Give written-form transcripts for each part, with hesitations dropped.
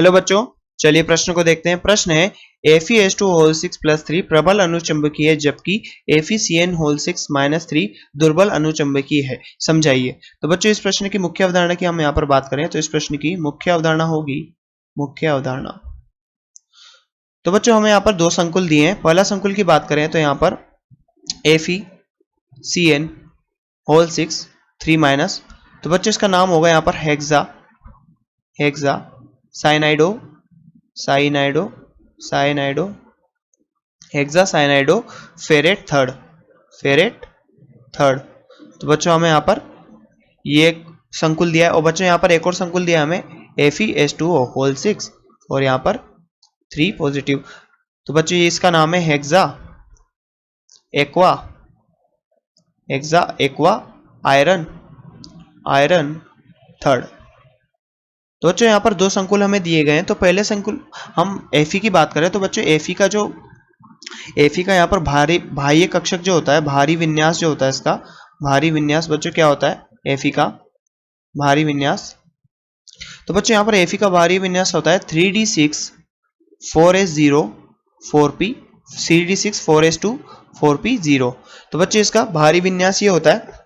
Hello बच्चों, चलिए प्रश्न को देखते हैं। प्रश्न है Fe2O6 + 3 प्रबल अनुचुंबकीय है जबकि FeCN6 - 3 दुर्बल अनुचुंबकीय है, समझाइए। तो बच्चों इस प्रश्न की मुख्य अवधारणा की हम यहाँ पर बात करें तो इस प्रश्न की मुख्य अवधारणा होगी मुख्य अवधारणा। तो बच्चों हमें यहाँ पर दो संकुल दिए हैं। पहला संकुल की बात करें तो यहाँ पर FeCN6 3 तो बच्चों इसका नाम होगा यहाँ पर हेक्सा साइनाइडो हेक्सा साइनाइडो फेरेट थर्ड। तो बच्चों हमें यहाँ पर ये एक संकुल दिया है और बच्चों यहाँ पर एक और संकुल दिया है हमें FeS2O6 और यहाँ पर 3 पॉजिटिव। तो बच्चों ये इसका नाम है हेक्सा एक्वा आयरन थर्ड। तो बच्चों यहाँ पर दो संकुल हमें दिए गए हैं। तो पहले संकुल हम Fe की बात करें तो बच्चों Fe का यहाँ पर बाह्य कक्षक जो होता है, भारी विन्यास जो होता है, इसका भारी विन्यास बच्चों क्या होता है Fe का भारी विन्यास। तो बच्चों यहाँ पर Fe का भारी विन्यास होता है 3d6 4s0 4p 3d6 4s2 4p0। तो बच्चों इसका भारी विन्यास ये होता है।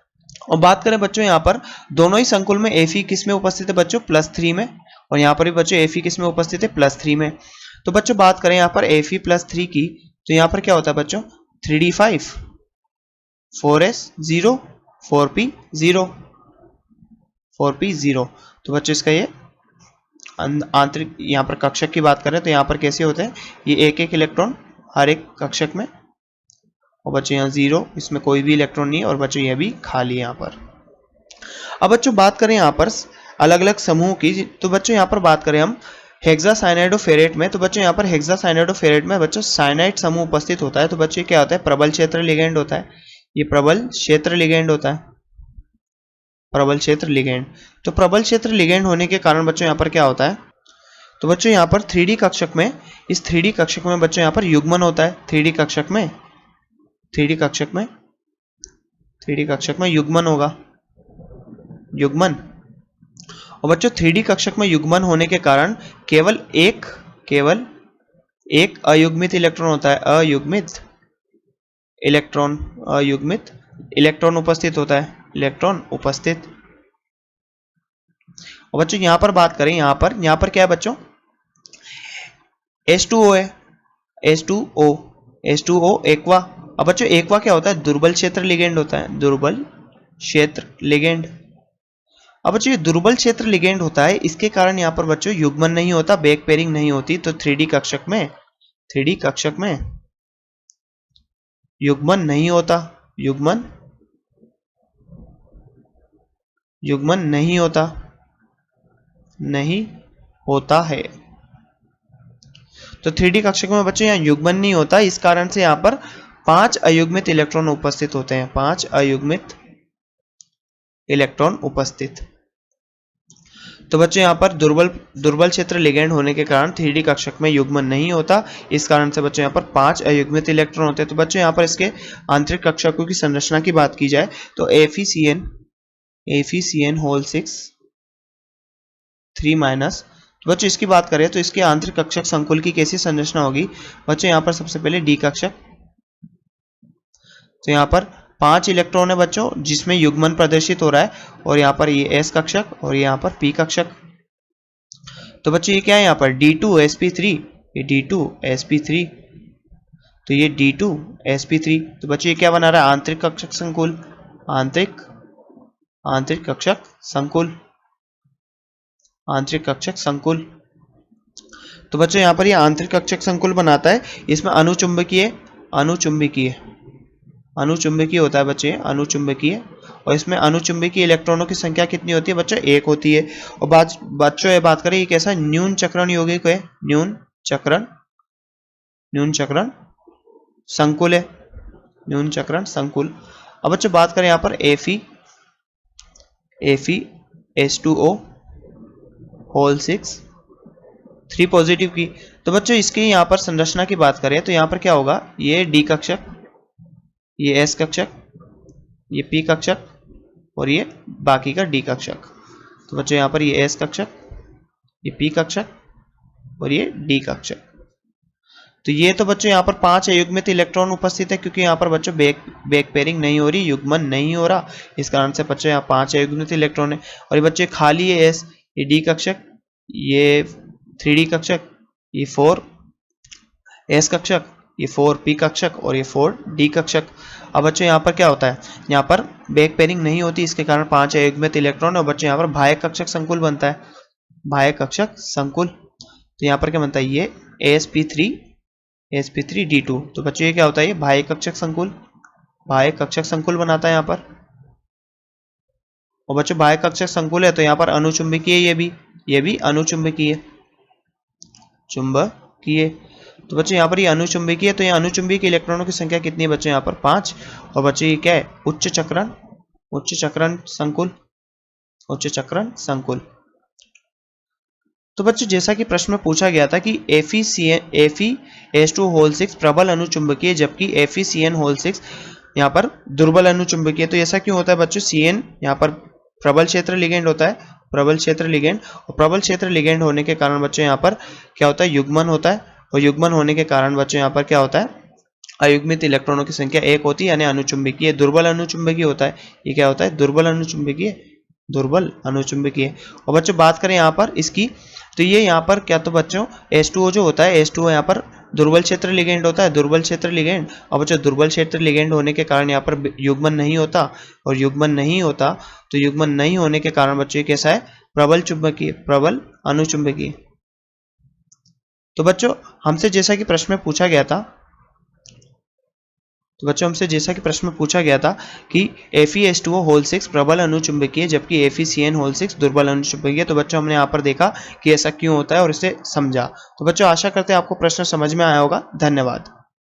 और बात करें बच्चों यहाँ पर दोनों ही संकुल में Fe किस में उपस्थित है बच्चों +3 में, और यहाँ पर भी बच्चों Fe किस में उपस्थित है +3 में। तो बच्चों बात करें यहाँ पर Fe +3 की तो यहाँ पर क्या होता है बच्चों 3d5 4s0 4p0। तो बच्चों इसका ये आंतरिक यहाँ पर कक्षक की बात करें तो यहाँ पर कैसे होते हैं, ये एक एक इलेक्ट्रॉन हर एक कक्षक में, और बच्चों यहाँ 0, इसमें कोई भी इलेक्ट्रॉन नहीं है, और बच्चों यह भी खाली है यहाँ पर। अब बच्चों बात करें यहाँ पर अलग अलग समूह की, तो बच्चों यहाँ पर बात करें हम हेक्सासाइनाइडोफेरेट में। तो बच्चों यहाँ पर हेक्सासाइनाइडोफेरेट में बच्चों साइनाइड समूह उपस्थित होता है। तो बच्चों क्या होता है प्रबल क्षेत्र लिगेंड होता है, ये प्रबल क्षेत्र लिगेंड होता है, प्रबल क्षेत्र लिगेंड। तो प्रबल क्षेत्र लिगेंड होने के कारण बच्चों यहाँ पर क्या होता है, तो बच्चों यहाँ पर 3D कक्षक में, इस 3D कक्षक में बच्चों यहाँ पर युग्मन होता है। 3D कक्षक में युग्मन होगा, युग्मन। और बच्चों 3D कक्षक में युग्मन होने के कारण केवल एक अयुग्मित इलेक्ट्रॉन होता है, अयुग्मित इलेक्ट्रॉन उपस्थित होता है, इलेक्ट्रॉन उपस्थित। और बच्चों यहां पर बात करें, यहां पर क्या है बच्चों H2O है, H2O एक्वा। अब बच्चों एक्वा क्या होता है दुर्बल क्षेत्र लिगेंड होता है, दुर्बल क्षेत्र लिगेंड। अब बच्चों ये दुर्बल क्षेत्र लिगेंड होता है, इसके कारण यहाँ पर बच्चों युग्मन नहीं होता, बैक पेयरिंग नहीं होती। तो 3D कक्षक में युग्मन नहीं होता, युग्मन नहीं होता है। तो 3D कक्षक में बच्चों यहाँ युग्मन नहीं होता, इस कारण से यहाँ पर 5 अयुग्मित इलेक्ट्रॉन उपस्थित होते हैं, 5 अयुग्मित इलेक्ट्रॉन उपस्थित। तो बच्चों यहाँ पर दुर्बल क्षेत्र लिगेंड होने के कारण 3D कक्षक में युग्मन नहीं होता, इस कारण से बच्चों यहाँ पर 5 अयुग्मित इलेक्ट्रॉन होते हैं। तो बच्चों यहाँ पर इसके आंतरिक कक्षकों की संरचना की बात की जाए तो FeCN6 3 तो बच्चों इसकी बात करें तो इसके आंतरिक कक्षक संकुल की कैसी संरचना होगी बच्चों, यहाँ पर सबसे पहले D कक्षक। तो यहाँ पर 5 इलेक्ट्रॉन है बच्चों जिसमें युग्मन प्रदर्शित हो रहा है, और यहाँ पर ये S कक्षक और यहाँ पर P कक्षक। तो बच्चों ये क्या है यहाँ पर D2sp3, ये D2sp3, तो ये D2sp3। तो बच्चों ये क्या बना रहा है आंतरिक कक्षक संकुल, आंतरिक कक्षक संकुल। तो बच्चों यहाँ पर ये आंतरिक कक्षक संकुल बनाता है, इसमें अनुचुंबकीय होता है बच्चे, अनुचुंबकीय। और इसमें अनुचुंबकीय इलेक्ट्रॉनों की संख्या कितनी होती है बच्चों 1 होती है। और बच्चों ये बात करें ये कैसा न्यून चक्रण यौगिक है, न्यून चक्रण संकुल है, न्यून चक्रण संकुल। अब बच्चों बात करें यहाँ पर FeS2O6 3 पॉजिटिव की। तो बच्चों इसकी यहाँ पर संरचना की बात करें तो यहाँ पर क्या होगा, ये D कक्षक, ये S कक्षक, ये P कक्षक और ये बाकी का D कक्षक। तो बच्चों यहाँ पर ये S कक्षक, ये P कक्षक और ये डी कक्षक। तो ये तो बच्चों यहाँ पर 5 अयुग्मित इलेक्ट्रॉन उपस्थित है, क्योंकि यहाँ पर बच्चों बैक पेयरिंग नहीं हो रही, युग्मन नहीं हो रहा, इस कारण से बच्चों यहाँ 5 अयुग्मित इलेक्ट्रॉन है। और ये बच्चे खाली है एस, ये डी कक्षक, ये 3D कक्षक, ये 4s कक्षक, ये 4p कक्षक और ये 4d कक्षक। अब बच्चों यहाँ पर क्या होता है, यहाँ पर बैक पेयरिंग नहीं होती, इसके कारण 5 अयुग्मित इलेक्ट्रॉन, और बच्चों यहाँ पर बाह्य कक्षक संकुल बनता है, बाह्य कक्षक संकुल। तो यहाँ पर क्या बनता है, ये sp3d2। तो बच्चों ये क्या होता है, ये बाह्य कक्षक संकुल, बाह्य कक्षक संकुल बनाता है यहाँ पर। और बच्चों बाह्य कक्षक संकुल है तो यहाँ पर अनुचुंबकीय, ये भी अनुचुंबकीय, चुंबकीय। तो बच्चों यहाँ पर ये अनुचुंबकीय, तो यहाँ अनुचुंबकीय इलेक्ट्रॉनों की संख्या कितनी है बच्चों, यहाँ पर 5। और बच्चों ये क्या है, उच्च चक्रण संकुल, उच्च चक्रण संकुल। तो बच्चों जैसा कि प्रश्न में पूछा गया था कि Fe(H2)6 प्रबल अनुचुंबकीय जबकि FeCN(6) यहाँ पर दुर्बल अनुचुंबकीय। तो ऐसा क्यों होता है बच्चों, Cn यहाँ पर प्रबल क्षेत्र लिगेंड होता है, प्रबल क्षेत्र लिगेंड, और प्रबल क्षेत्र लिगेंड होने के कारण बच्चों यहाँ पर क्या होता है, युग्मन होता है, और युग्मन होने के कारण बच्चों यहाँ पर क्या होता है, अयुग्मित इलेक्ट्रॉनों की संख्या 1 होती है, यानी अनुचुंबकीय। दुर्बल अनुचुंबकीय होता है, ये क्या होता है, दुर्बल अनुचुंबकीय, दुर्बल अनुचुंबकीय। और बच्चों बात करें यहाँ पर इसकी, तो ये यहाँ पर क्या, तो बच्चों H2O जो होता है, H2O यहाँ पर दुर्बल क्षेत्र लिगेंड होता है, दुर्बल क्षेत्र लिगेंड। और बच्चों दुर्बल क्षेत्र लिगेंड होने के कारण यहाँ पर युग्मन नहीं होता, और युग्मन नहीं होता, तो युग्मन नहीं होने के कारण बच्चों ये कैसा है, प्रबल चुंबकीय, प्रबल अनुचुंबकीय। तो बच्चों हमसे जैसा कि प्रश्न में पूछा गया था, कि Fe(H2O)6 प्रबल अनुचुंबकीय जबकि FeCN(6) दुर्बल अनुचुंबकीय। तो बच्चों हमने यहाँ पर देखा कि ऐसा क्यों होता है और इसे समझा। तो बच्चों आशा करते हैं आपको प्रश्न समझ में आया होगा। धन्यवाद।